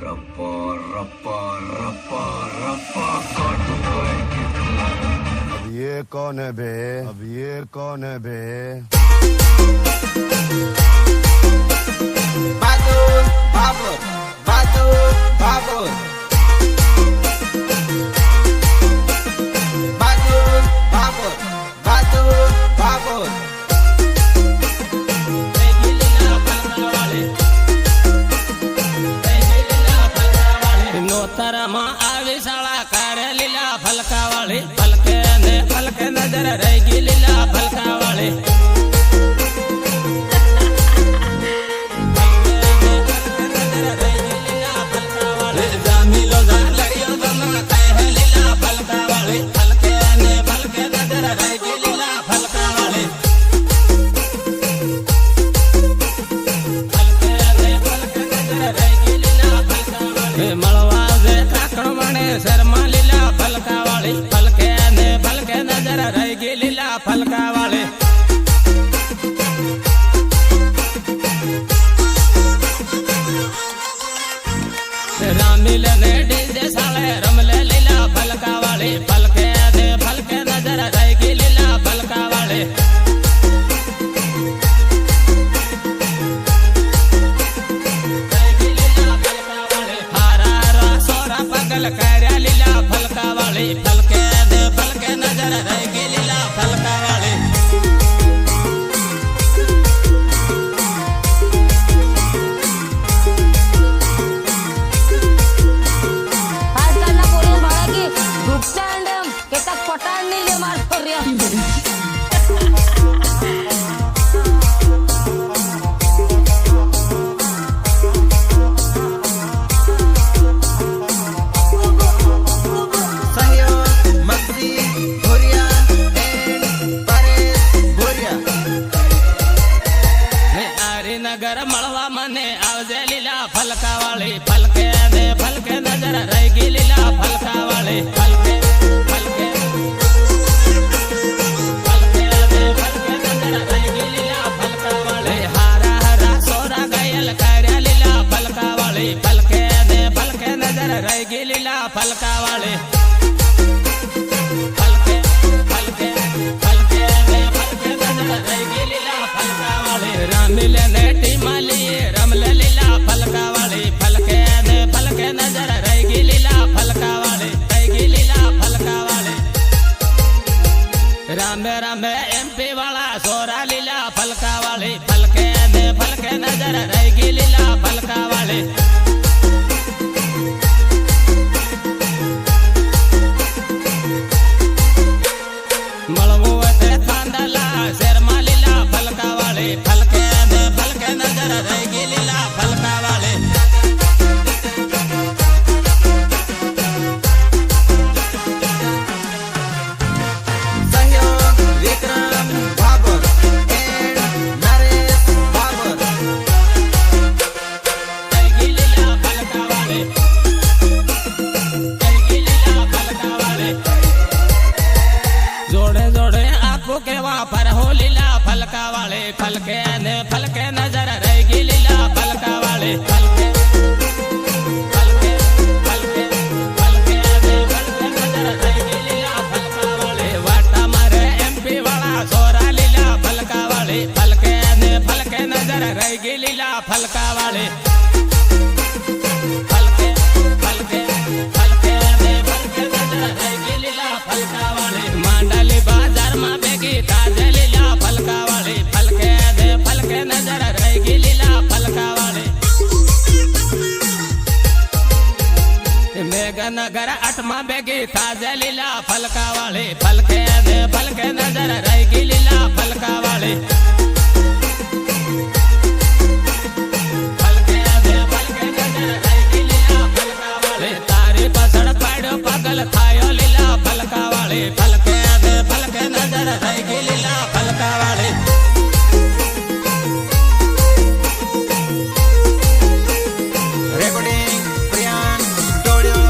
रप्पा रप्पा रप्पा रप्पा काटूंगा इनकी। अब ये कौन है बे? अब ये कौन है बे? बाबूर बाबूर बाबूर बाबूर बाबूर बाबूर बाबूर बाबूर નોતરમાં આવી શાળા કારે લીલા ફલકા વાળી ફલકે ને ફલકે નજર રહી ગઈ લીલા ફલકા વાળી શર્મા લીલા ફલકા વાળી ફલકે ને ફલકે નજર રહી ગઈ લીલા ફલકા વાળી રામીલ ને ડીજે સાળે રમલે લીલા ફલકા વાળી ફલકે ને ફલકે નજર રહી ગઈ લીલા ફલકા વાળી કર્યા લીલા ફલકા વાળી ફલકે દે ફલકે નજર રહી ગઈ લીલા ફલકા વાળી આજકાલના પોલીસ વાળા કે ગુપ્તાંડ કે તક પટાણ ની લે માર ફર્યા નગર મળવા મને આવજે લીલા ફલકા વાળી ફલકે દે ફલકે નજર રહી ગઈ લીલા ફલકા વાળી ફલકે ફલકે ફલકે દે ફલકે નજર રહી ગઈ લીલા ફલકા વાળી હારા હારા સોરા ગયલ કર્યા લીલા ફલકા વાળી ફલકે દે ફલકે નજર રહી ગઈ લીલા ફલકા વાળી ફલકે ફલકે ફલકે દે ફલકે નજર રહી ગઈ લીલા ફલકા વાળી રામીલ ને રમલે લીલા ફલકા વાળી ફલકે ને ફલકે નજર રહી ગઈ લીલા ફલકા વાળી રહી ગઈ લીલા ફલકા વાળી રામે રામે એમપી વાળા સોરા લીલા ફલકા વાળી ફલકે ને ફલકે નજર રહી ગઈ લીલા ફલકા વાળી મળવું તે થાંદલા શેરમાં લીલા ફલકા વાળી ફલકે ને ફલકે નજર રહી ગઈ લીલા ફલકા વાળી સહયોગ વિક્રમ બાબુર એન્ડ નરેશ બાબુર રહી ગઈ લીલા ફલકા વાળી રહી ગઈ લીલા ફલકા વાળી જોડે જોડે આખું કેવા પર હો લીલા ફલકા વાળી ફલકે ને ફલકે નજર રહી ગઈ લીલા ફલકા વાળી ફલકે ફલકે ફલકે ફલકે ને ફલકે નજર રહી ગઈ લીલા ફલકા વાળી વાટા મારે એમપી વાળા સોરા લીલા ફલકા વાળી ફલકે ને ફલકે નજર રહી ગઈ લીલા ફલકા વાળી ફલકે ફલકે ફલકે ને ફલકે નજર રહી ગઈ લીલા ફલકા વાળી માંડલી બાજારમાં ભેગી તાજે લીલા ફલકા વાળી ફલકે ને ફલકે નજર રહી ગઈ લીલા ફલકા વાળી મેઘનગર 8માં ભેગી તાજે લીલા ફલકા વાળી ફલકે ને ફલકે નજર રહી ગઈ લીલા ફલકા વાળી ફલકે ને ફલકે નજર રહી ગઈ લીલા ફલકા વાળી તારી પાછળ પાડ્યો પાગલ થાયો લીલા ફલકા વાળી ફલકે ને ફલકે નજર રહી ગઈ લીલા ફલકા વાળી રેકોર્ડિંગ પ્રિયાન સ્ટુડિયો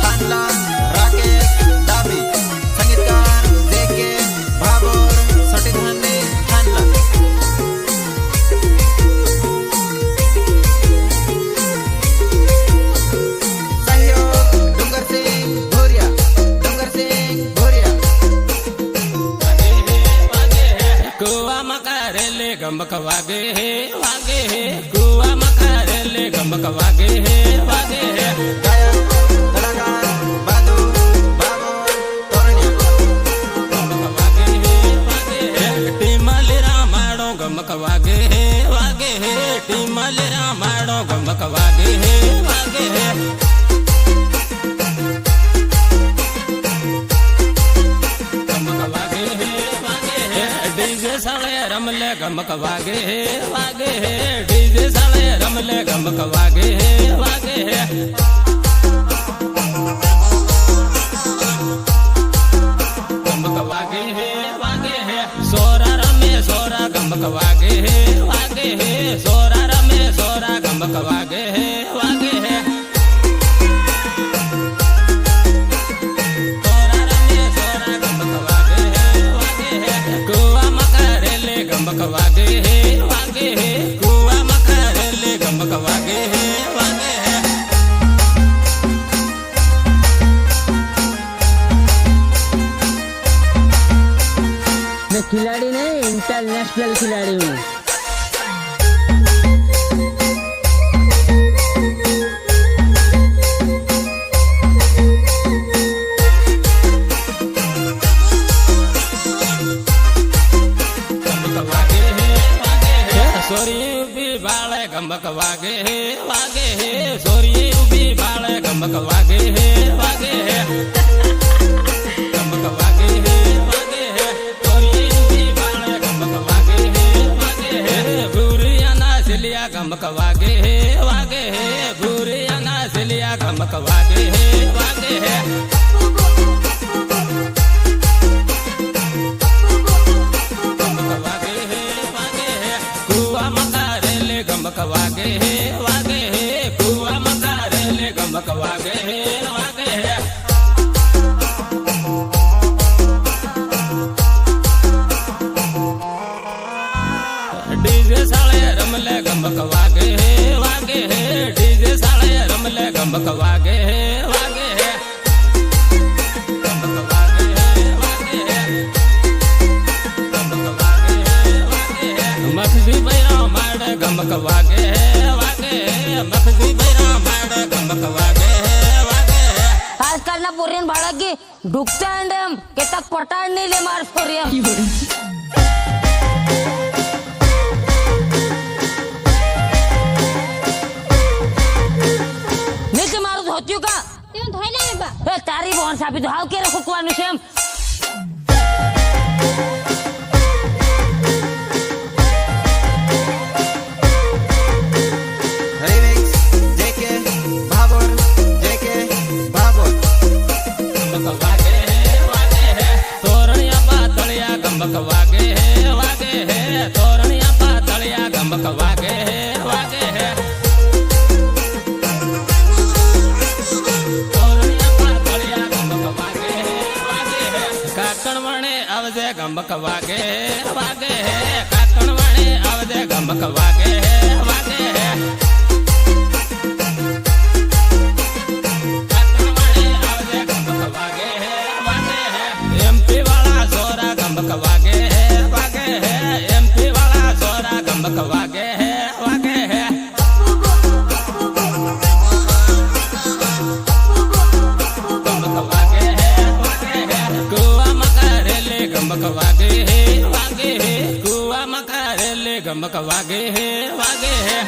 થાનલા રાકેશ ડાબી સંગીતકાર જેકે બાબુર સટીધાને થાનલા વાગે હે વાગે હે કુવા મકારેલે ગમક વાગે હે વાગે હે ગાયક કલાકાર બાદુ બાબર તોરણિયા ગમક વાગે હે વાગે હે ટીમલી રામાડો ગમક વાગે હે વાગે હે ટીમલી રામાડો ગમક વાગે હે વાગે હે ગમક વાગે હે વાગે હે ડીજે સાળે રમલે ગમક વાગે હે વાગે હે ડીજે સાળે રમલે ગમક વાગે હે વાગે હે ગમક વાગે હે વાગે હે સોરા રમે સોરા ગમક વાગે હે વાગે હે સોરા રમે સોરા ગમક વાગે હે વાગે હે સોરા રમે સોરા ગમક વાગે હે વાગે હે કુવા મકારેલે ગમક વાગે હે વાગે હે કુવા મકારેલે ગમક વાગે હે વાગે હે मैं खिलाड़ी नहीं इंटरनेशनल खिलाड़ी हूँ। ગમક વાગે હે વાગે હે સોરી ઉભી બાળે ગમક વાગે હે વાગે હે સોરી ઉભી બાળે ગમક વાગે હે વાગે હે ગમક વાગે હે વાગે હે સોરી ઉભી બાળે ગમક વાગે હે વાગે હે ભૂરિયાના સિલિયા ગમક વાગે હે વાગે હે ભૂરિયાના સિલિયા ગમક વાગે હે વાગે હે ગમક વાગે હે વાગે હે કુવા મકારેલે ગમક વાગે હે વાગે હે કુવા મકારેલે ગમક વાગે હે વાગે હે ડીજે સાળે રમલે ગમક વાગે હે વાગે હે ડીજે સાળે રમલે ગમક વાગે હે વાગે હે ગમક વાગે હે વાગે હે ગમક વાગે હે વાગે હે મખજી બૈરા માડે ગમક વાગે હે વાગે હે મખજી બૈરા માડે ગમક વાગે હે વાગે હે आजकाल ना पोरियन बाळा की ढुकता अंडम के तक पटाड नहीं ले मार पोरियन નીચે મારું ધોત્યું કા તેમ ધોઈ લે બા એ તારી બોન સાપી તો હાવ કેરે ફૂકવાનું છે એમ રિમિક્સ જેકે બાબર જેકે બાબર ગમક વાગે હે વાગે હે તોરણિયા પાતળિયા ગમક વાગે હે વાગે હે તોરણિયા પાતળિયા ગમક વાગે હે વાગે હે તોરણિયા પાતળિયા ગમક વાગે હે વાગે હે કાકણ વણે આવજે ગમક વાગે હે વાગે હે કાકણ વણે આવજે ગમક વાગે હે વાગે હે MP વાળા સોરા ગમક વાગે હે વાગે હે MP વાળા સોરા ગમક વાગે હે વાગે હે ગમક વાગે હે વાગે હે કુવા મકારેલે ગમક વાગે હે વાગે હે કુવા મકારેલે ગમક વાગે હે વાગે હે